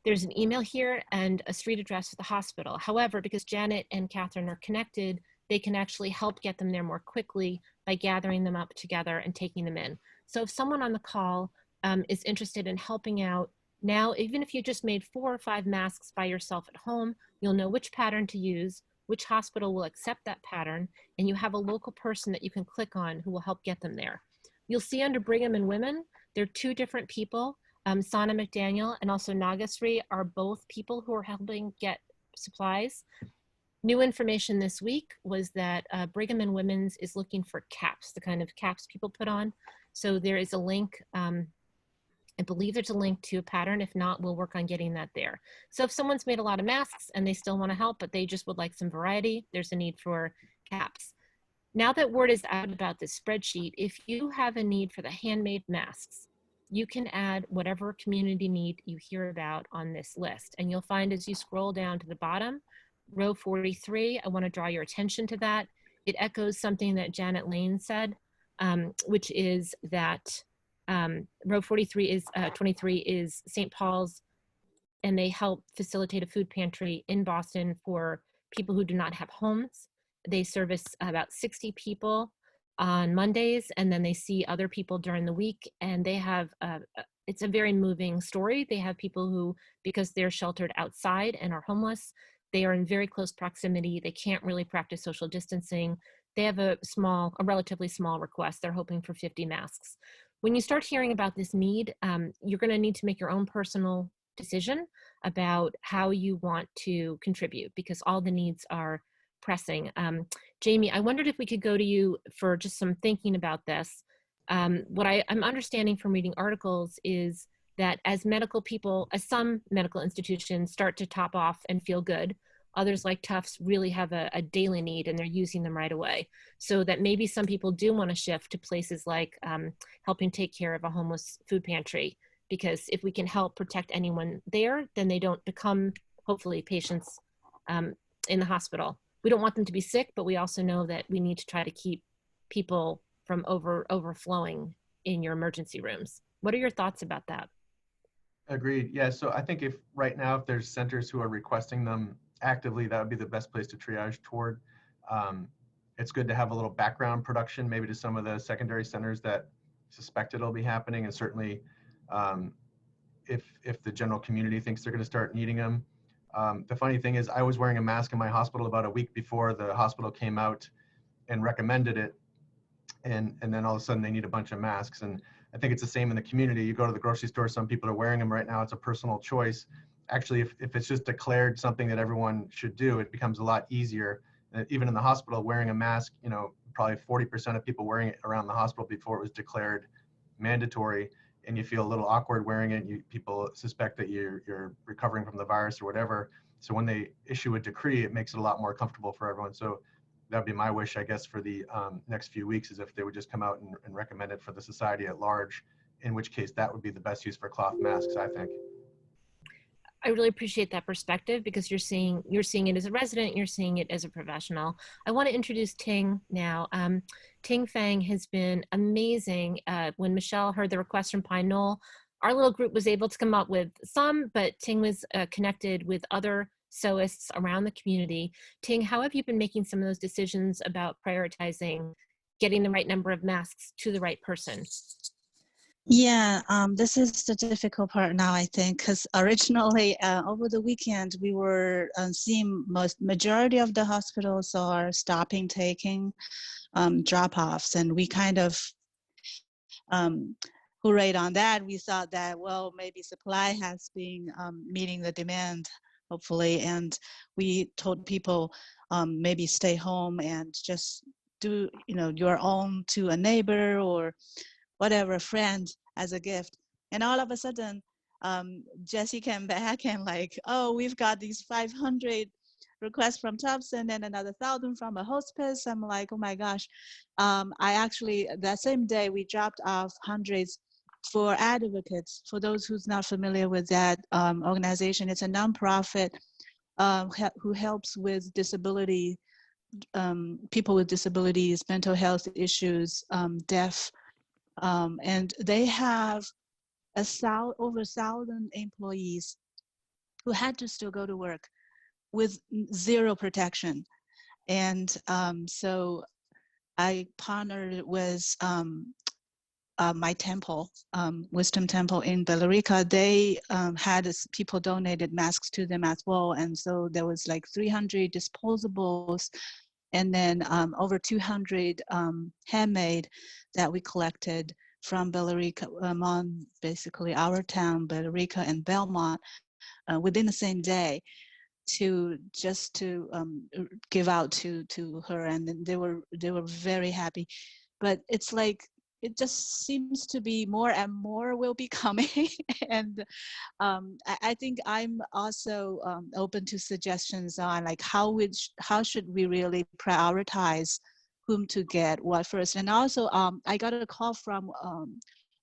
There's an email here and a street address for the hospital. However, because Janet and Catherine are connected, they can actually help get them there more quickly by gathering them up together and taking them in. So if someone on the call is interested in helping out, now, even if you just made 4 or 5 masks by yourself at home, you'll know which pattern to use, which hospital will accept that pattern, and you have a local person that you can click on who will help get them there. You'll see under Brigham and Women, there are 2 different people. Sana McDaniel and also Nagasri are both people who are helping get supplies. New information this week was that Brigham and Women's is looking for caps, the kind of caps people put on. So there is a link, I believe there's a link to a pattern. If not, we'll work on getting that there. So if someone's made a lot of masks and they still want to help, but they just would like some variety, there's a need for caps. Now that word is out about this spreadsheet, if you have a need for the handmade masks, you can add whatever community need you hear about on this list. And you'll find as you scroll down to the bottom, row 43, I want to draw your attention to that. It echoes something that Janet Lane said, which is that row 43 is 23 is St. Paul's, and they help facilitate a food pantry in Boston for people who do not have homes. They service about 60 people on Mondays, and then they see other people during the week, and they have it's a very moving story. They have people who, because they're sheltered outside and are homeless, they are in very close proximity. They can't really practice social distancing. They have a relatively small request. They're hoping for 50 masks. When you start hearing about this need, you're going to need to make your own personal decision about how you want to contribute, because all the needs are pressing. Jamie, I wondered if we could go to you for just some thinking about this. What I'm understanding from reading articles is that as medical people, as some medical institutions start to top off and feel good, others like Tufts really have a daily need and they're using them right away. So that maybe some people do want to shift to places like helping take care of a homeless food pantry, because if we can help protect anyone there, then they don't become, hopefully, patients in the hospital. We don't want them to be sick, but we also know that we need to try to keep people from overflowing in your emergency rooms. What are your thoughts about that? Agreed. Yeah. So I think if right now, if there's centers who are requesting them actively, that would be the best place to triage toward. It's good to have a little background production, maybe to some of the secondary centers that suspect it'll be happening. And certainly if the general community thinks they're going to start needing them. The funny thing is I was wearing a mask in my hospital about a week before the hospital came out and recommended it. And then all of a sudden they need a bunch of masks. And I think it's the same in the community. You go to the grocery store, some people are wearing them right now. It's a personal choice. Actually, if it's just declared something that everyone should do, it becomes a lot easier. Even in the hospital, wearing a mask, you know, probably 40% of people wearing it around the hospital before it was declared mandatory, and you feel a little awkward wearing it. People suspect that you're recovering from the virus or whatever. So when they issue a decree, it makes it a lot more comfortable for everyone. So that'd be my wish, I guess, for the next few weeks, is if they would just come out and recommend it for the society at large, in which case that would be the best use for cloth masks, I think. I really appreciate that perspective, because you're seeing it as a resident, you're seeing it as a professional. I want to introduce Ting now. Ting Fang has been amazing. When Michelle heard the request from Pine Knoll, our little group was able to come up with some, but Ting was connected with other SOIsts around the community. Ting, how have you been making some of those decisions about prioritizing getting the right number of masks to the right person? Yeah, this is the difficult part now, I think, because originally over the weekend we were seeing majority of the hospitals are stopping taking drop-offs, and we kind of hooray on that. We thought that, well, maybe supply has been meeting the demand, hopefully, and we told people maybe stay home and just do, you know, your own to a neighbor or whatever, friend, as a gift. And all of a sudden, Jessie came back and like, oh, we've got these 500 requests from Tufts and then another 1,000 from a hospice. I'm like, oh my gosh. I actually, that same day, we dropped off hundreds for advocates. For those who's not familiar with that organization, it's a nonprofit who helps with disability, people with disabilities, mental health issues, deaf, and they have over 1,000 employees who had to still go to work with zero protection. And so I partnered with my temple, Wisdom Temple in Billerica. They had people donated masks to them as well. And so there was like 300 disposables, and then over 200 handmade that we collected from Billerica, among basically our town, Billerica and Belmont, within the same day, to give out to her, and they were very happy. But it's like, it just seems to be more and more will be coming. And I think I'm also open to suggestions on like how should we really prioritize whom to get what first. And also I got a call from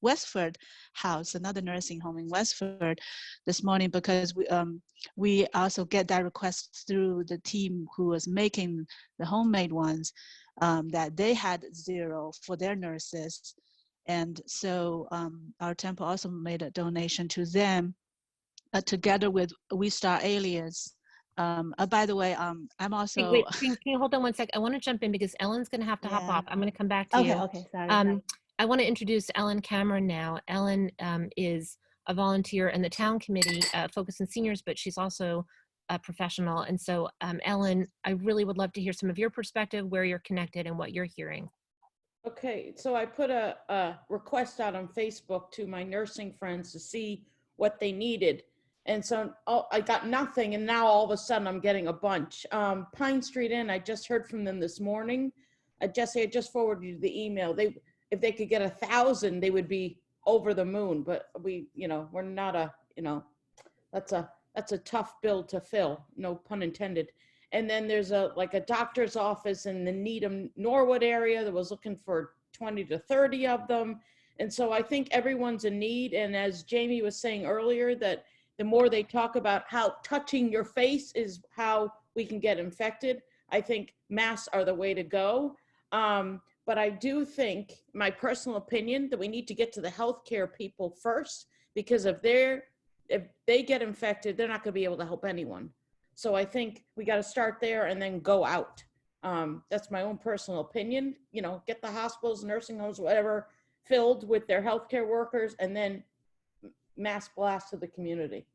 Westford House, another nursing home in Westford, this morning, because we also get that request through the team who was making the homemade ones, that they had zero for their nurses. And so our temple also made a donation to them, together with We Star Alias. By the way, I'm also— Wait, can you hold on one sec? I want to jump in because Ellen's going to have to hop off. I'm going to come back to you. Okay, sorry. I want to introduce Ellen Cameron now. Ellen is a volunteer in the town committee focused on seniors, but she's also a professional. And so Ellen, I really would love to hear some of your perspective, where you're connected and what you're hearing. Okay, so I put a request out on Facebook to my nursing friends to see what they needed. And so I got nothing, and now all of a sudden I'm getting a bunch. Pine Street Inn, I just heard from them this morning. Jessie, I just forwarded you the email. If they could get 1,000, they would be over the moon. But we're not that's a tough bill to fill, no pun intended. And then there's a doctor's office in the Needham Norwood area that was looking for 20 to 30 of them. And so I think everyone's in need. And as Jamie was saying earlier, that the more they talk about how touching your face is how we can get infected, I think masks are the way to go. But I do think, my personal opinion, that we need to get to the healthcare people first, because if they get infected, they're not going to be able to help anyone. So I think we got to start there and then go out. That's my own personal opinion. Get the hospitals, nursing homes, whatever, filled with their healthcare workers, and then mass blast to the community.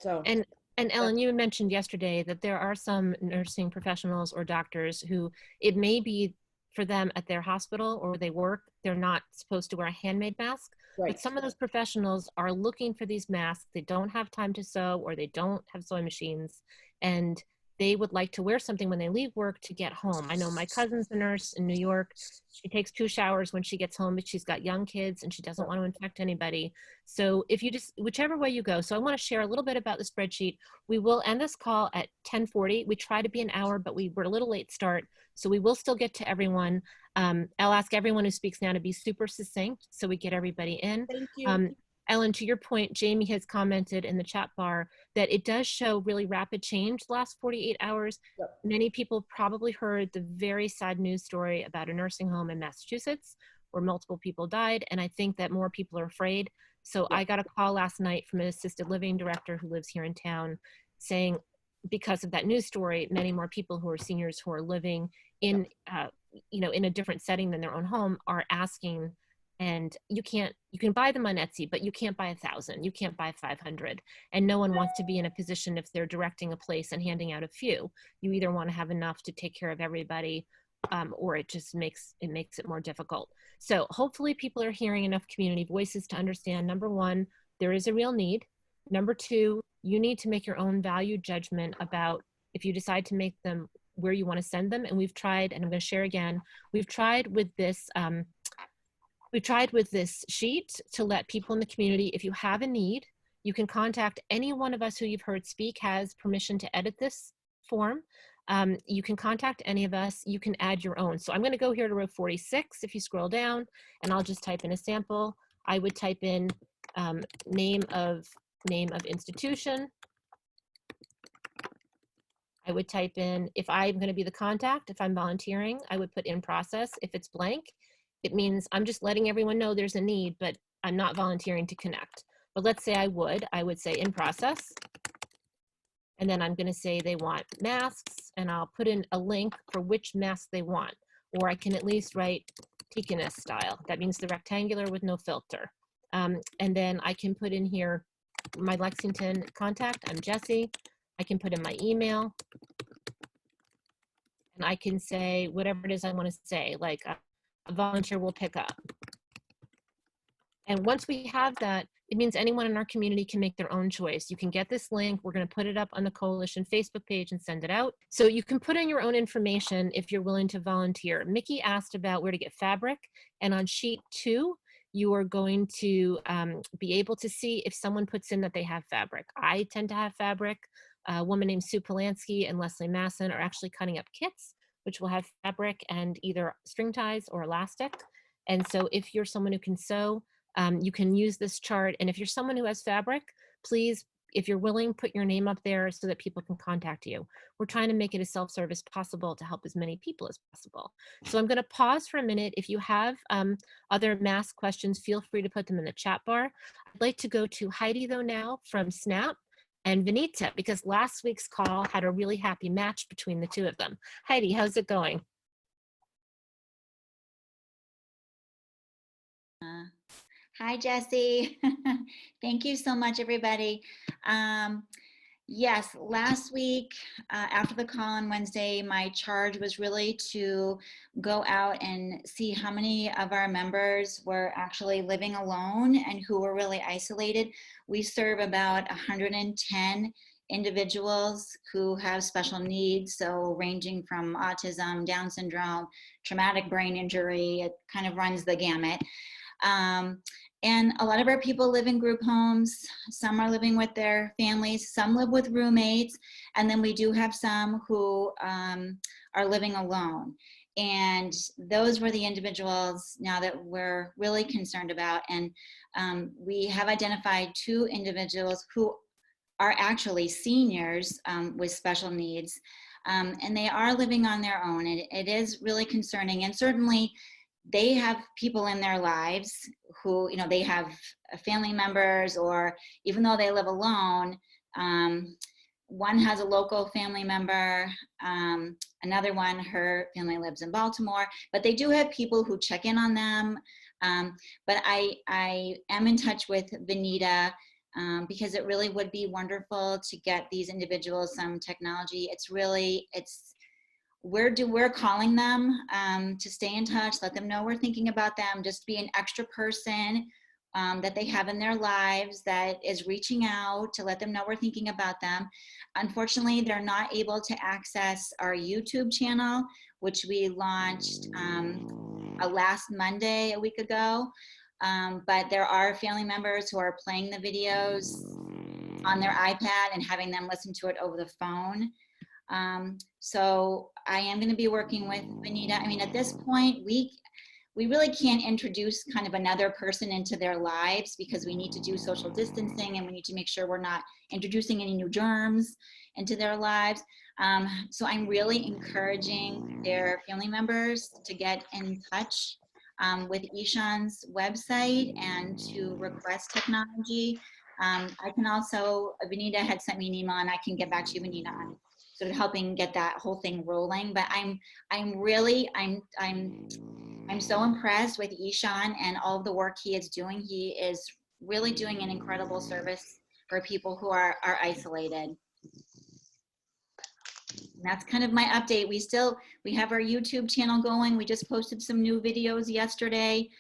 So and Ellen, you mentioned yesterday that there are some nursing professionals or doctors who it may be for them at their hospital or where they work, they're not supposed to wear a handmade mask. Right. But some of those professionals are looking for these masks. They don't have time to sew, or they don't have sewing machines, and they would like to wear something when they leave work to get home. I know my cousin's a nurse in New York. She takes 2 showers when she gets home, but she's got young kids and she doesn't want to infect anybody. So if you whichever way you go. So I want to share a little bit about the spreadsheet. We will end this call at 10:40. We try to be an hour, but we were a little late start. So we will still get to everyone. I'll ask everyone who speaks now to be super succinct so we get everybody in. Thank you. Ellen, to your point, Jamie has commented in the chat bar that it does show really rapid change the last 48 hours. Yep. Many people probably heard the very sad news story about a nursing home in Massachusetts where multiple people died. And I think that more people are afraid. So I got a call last night from an assisted living director who lives here in town saying, because of that news story, many more people who are seniors who are living in, in a different setting than their own home are asking. And you can buy them on Etsy, but you can't buy 1,000, you can't buy 500. And no one wants to be in a position if they're directing a place and handing out a few. You either want to have enough to take care of everybody, or it just makes it more difficult. So hopefully people are hearing enough community voices to understand, number one, there is a real need. Number two, you need to make your own value judgment about if you decide to make them where you want to send them. And we've tried, and I'm going to share again, we've tried with this sheet to let people in the community, if you have a need, you can contact any one of us who you've heard speak has permission to edit this form. You can contact any of us, you can add your own. So I'm gonna go here to row 46 if you scroll down, and I'll just type in a sample. I would type in name of institution. I would type in, if I'm gonna be the contact, if I'm volunteering, I would put in process. If it's blank, it means I'm just letting everyone know there's a need, but I'm not volunteering to connect. But let's say I would say in process. And then I'm gonna say they want masks, and I'll put in a link for which mask they want. Or I can at least write Ticanus style. That means the rectangular with no filter. And then I can put in here my Lexington contact, I'm Jessie. I can put in my email. And I can say whatever it is I wanna say, like a volunteer will pick up. And once we have that, it means anyone in our community can make their own choice. You can get this link. We're going to put it up on the Coalition Facebook page and send it out. So you can put in your own information if you're willing to volunteer. Mickey asked about where to get fabric. And on sheet 2, you are going to be able to see if someone puts in that they have fabric. I tend to have fabric. A woman named Sue Polanski and Leslie Masson are actually cutting up kits, which will have fabric and either string ties or elastic. And so if you're someone who can sew, you can use this chart. And if you're someone who has fabric, please, if you're willing, put your name up there so that people can contact you. We're trying to make it as self-serve as possible to help as many people as possible. So I'm gonna pause for a minute. If you have other mask questions, feel free to put them in the chat bar. I'd like to go to Heidi though now from Snap, and Vinita, because last week's call had a really happy match between the two of them. Heidi, how's it going? Hi, Jessie. Thank you so much, everybody. Yes, last week after the call on Wednesday, my charge was really to go out and see how many of our members were actually living alone and who were really isolated. We serve about 110 individuals who have special needs, so ranging from autism, Down syndrome, traumatic brain injury, it kind of runs the gamut. And a lot of our people live in group homes. Some are living with their families, some live with roommates, and then we do have some who are living alone. And those were the individuals now that we're really concerned about. And we have identified 2 individuals who are actually seniors with special needs, and they are living on their own. And it is really concerning, and certainly they have people in their lives who, you know, they have family members, or even though they live alone, one has a local family member, another one, her family lives in Baltimore, but they do have people who check in on them. But I am in touch with Benita because it really would be wonderful to get these individuals some technology. We're calling them to stay in touch, let them know we're thinking about them, just be an extra person that they have in their lives that is reaching out to let them know we're thinking about them. Unfortunately, they're not able to access our YouTube channel, which we launched last Monday, a week ago. But there are family members who are playing the videos on their iPad and having them listen to it over the phone. So I am going to be working with Benita. I mean, at this point, we really can't introduce kind of another person into their lives because we need to do social distancing and we need to make sure we're not introducing any new germs into their lives. So I'm really encouraging their family members to get in touch with Ishan's website and to request technology. I can also, Benita had sent me an email, and I can get back to you, Benita, on sort of helping get that whole thing rolling. But I'm so impressed with Ishan and all of the work he is doing. He is really doing an incredible service for people who are isolated. And that's kind of my update. We have our YouTube channel going. We just posted some new videos yesterday.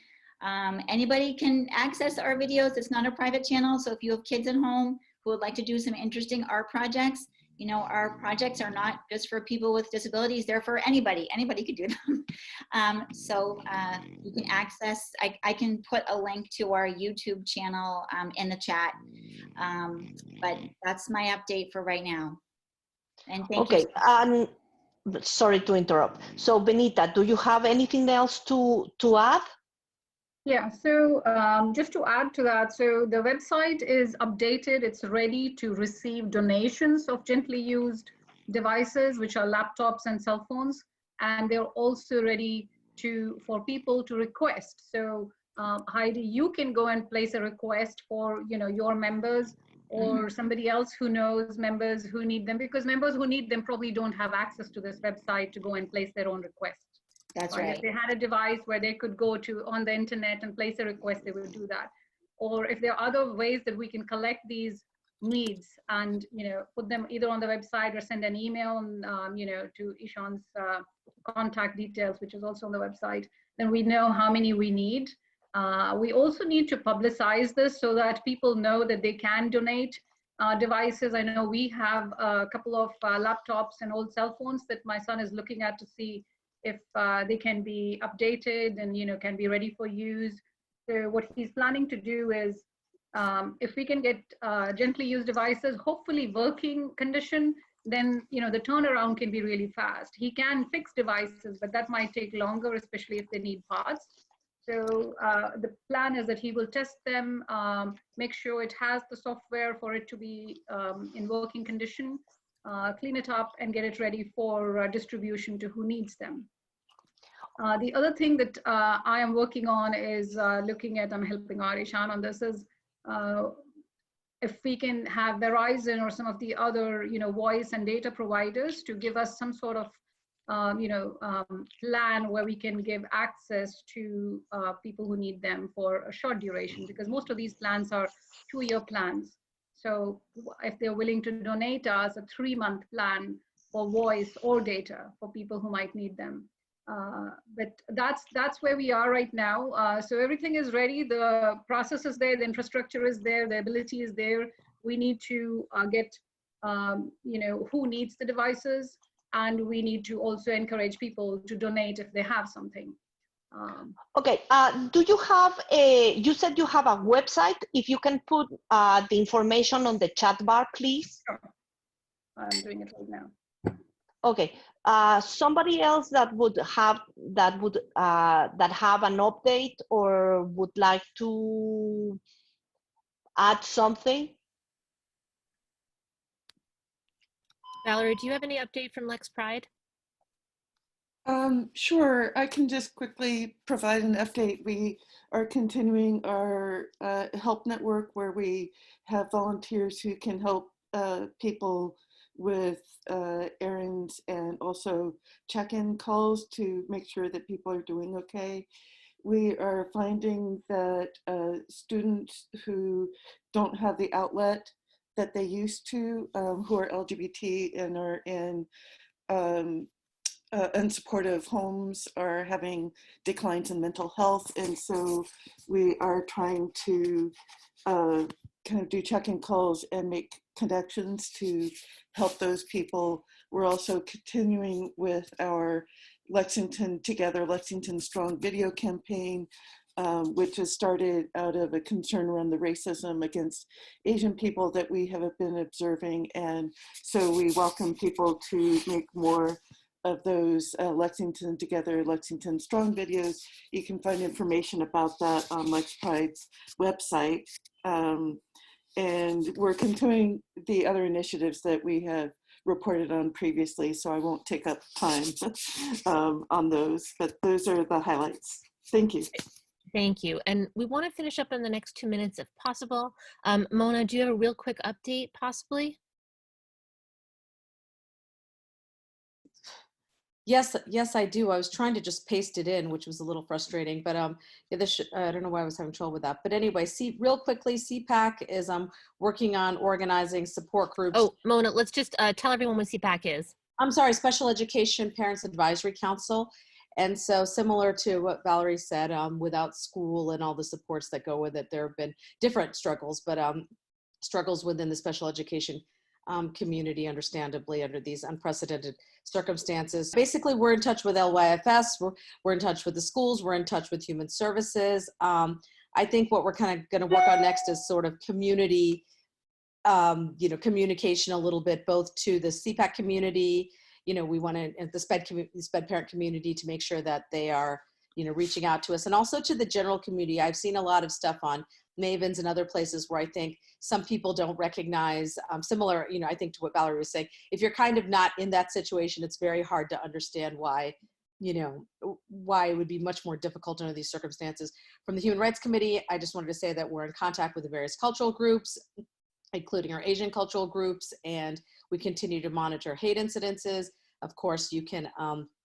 Anybody can access our videos. It's not a private channel. So if you have kids at home who would like to do some interesting art projects, you know, our projects are not just for people with disabilities. They're for anybody. Anybody could do them. You can access, I can put a link to our YouTube channel in the chat. But that's my update for right now. And thank you. Okay, sorry to interrupt. So Benita, do you have anything else to add? Yeah, so just to add to that, so the website is updated. It's ready to receive donations of gently used devices, which are laptops and cell phones. And they're also ready for people to request. So Heidi, you can go and place a request for, you know, your members or somebody else who knows members who need them, because members who need them probably don't have access to this website to go and place their own request. That's right. right. If they had a device where they could go to on the internet and place a request, they would do that. Or if there are other ways that we can collect these needs and, you know, put them either on the website or send an email, you know, to Ishan's contact details, which is also on the website, then we know how many we need. We also need to publicize this so that people know that they can donate devices. I know we have a couple of laptops and old cell phones that my son is looking at to see if they can be updated and, you know, can be ready for use. So what he's planning to do is, if we can get gently used devices, hopefully working condition, then, you know, the turnaround can be really fast. He can fix devices, but that might take longer, especially if they need parts. So the plan is that he will test them, make sure it has the software for it to be in working condition, clean it up and get it ready for distribution to who needs them. The other thing that I am working on is looking at, I'm helping Ishan on this, is if we can have Verizon or some of the other, you know, voice and data providers to give us some sort of, you know, plan where we can give access to people who need them for a short duration, because most of these plans are 2-year plans. So if they're willing to donate us a 3-month plan for voice or data for people who might need them. But that's where we are right now. So everything is ready. The process is there. The infrastructure is there. The ability is there. We need to get, who needs the devices, and we need to also encourage people to donate if they have something. Okay, do you have you said you have a website. If you can put the information on the chat bar, please. Sure. I'm doing it right now. Okay, somebody else that have an update or would like to add something? Valerie, do you have any update from Lex Pride? Sure, I can just quickly provide an update. We are continuing our help network where we have volunteers who can help people with errands and also check-in calls to make sure that people are doing okay. We are finding that students who don't have the outlet that they used to, who are LGBT and are in unsupportive homes, are having declines in mental health. And so we are trying to kind of do check-in calls and make connections to help those people. We're also continuing with our Lexington Together, Lexington Strong video campaign, which has started out of a concern around the racism against Asian people that we have been observing. And so we welcome people to make more of those Lexington Together, Lexington Strong videos. You can find information about that on Lex Pride's website. And we're continuing the other initiatives that we have reported on previously, so I won't take up time on those, but those are the highlights. Thank you. Thank you. And we want to finish up in the next 2 minutes if possible. Mona, do you have a real quick update possibly? Yes, I do. I was trying to just paste it in, which was a little frustrating, but yeah, I don't know why I was having trouble with that. But anyway, real quickly, CPAC is working on organizing support groups. Oh, Mona, let's just tell everyone what CPAC is. I'm sorry, Special Education Parents Advisory Council. And so similar to what Valerie said, without school and all the supports that go with it, there have been different struggles, but struggles within the special education community, understandably, under these unprecedented circumstances. Basically, we're in touch with LYFS, we're in touch with the schools, we're in touch with human services. I think what we're kind of going to work on next is sort of community, communication a little bit, both to the CPAC community. We want to, the SPED parent community, to make sure that they are, reaching out to us, and also to the general community. I've seen a lot of stuff on Mavens and other places where I think some people don't recognize, similar, I think to what Valerie was saying, if you're kind of not in that situation, it's very hard to understand why, why it would be much more difficult under these circumstances. From the Human Rights Committee, I just wanted to say that we're in contact with the various cultural groups, including our Asian cultural groups, and we continue to monitor hate incidences. Of course, you can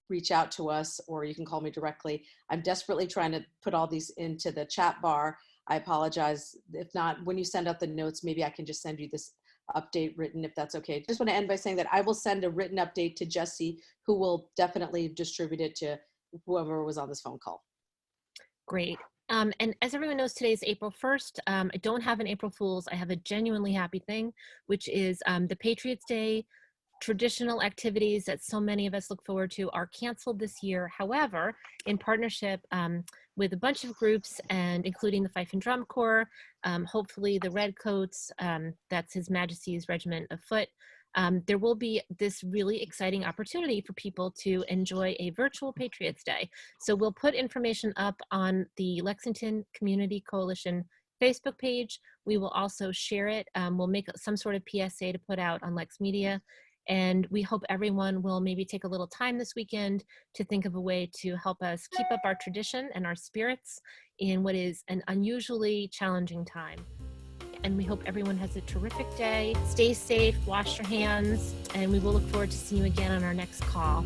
reach out to us, or you can call me directly. I'm desperately trying to put all these into the chat bar. I apologize. If not, when you send out the notes, maybe I can just send you this update written, if that's okay. Just want to end by saying that I will send a written update to Jessie, who will definitely distribute it to whoever was on this phone call. Great. And as everyone knows, today is April 1st. I don't have an April Fool's. I have a genuinely happy thing, which is the Patriots Day. Traditional activities that so many of us look forward to are canceled this year. However, in partnership with a bunch of groups, and including the Fife and Drum Corps, hopefully the Redcoats, that's His Majesty's Regiment of Foot, there will be this really exciting opportunity for people to enjoy a virtual Patriots Day. So we'll put information up on the Lexington Community Coalition Facebook page. We will also share it. We'll make some sort of PSA to put out on LexMedia. And we hope everyone will maybe take a little time this weekend to think of a way to help us keep up our tradition and our spirits in what is an unusually challenging time. And we hope everyone has a terrific day. Stay safe, wash your hands, and we will look forward to seeing you again on our next call.